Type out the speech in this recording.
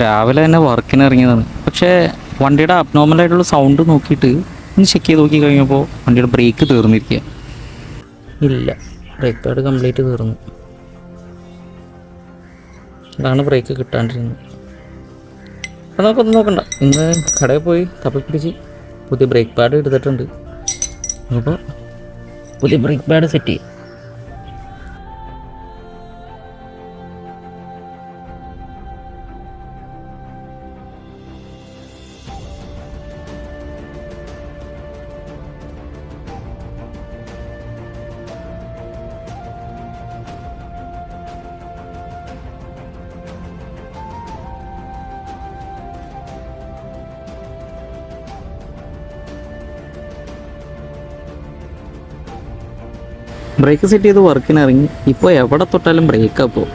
രാവിലെ തന്നെ വർക്കിന് ഇറങ്ങിയതാണ്. പക്ഷേ വണ്ടിയുടെ അബ്നോർമലായിട്ടുള്ള സൗണ്ട് നോക്കിയിട്ട് ഒന്ന് ചെക്ക് ചെയ്ത് നോക്കി കഴിഞ്ഞപ്പോൾ വണ്ടിയുടെ ബ്രേക്ക് തീർന്നിരിക്കുക. ഇല്ല, ബ്രേക്ക് പാഡ് കംപ്ലീറ്റ് തീർന്നു. അതാണ് ബ്രേക്ക് കിട്ടാണ്ടിരുന്നത്. അപ്പോൾ നമുക്കൊന്നും നോക്കണ്ട, ഇന്ന് കടയിൽ പോയി തപ്പിപ്പിടിച്ച് പുതിയ ബ്രേക്ക് പാഡ് എടുത്തിട്ടുണ്ട്. അപ്പോൾ പുതിയ ബ്രേക്ക് പാഡ് സെറ്റ് ചെയ്യും. ബ്രേക്ക് സെറ്റ് ചെയ്ത് വർക്കിന് ഇറങ്ങി. ഇപ്പോൾ എവിടെ തൊട്ടാലും ബ്രേക്കാണ്. ഇപ്പോൾ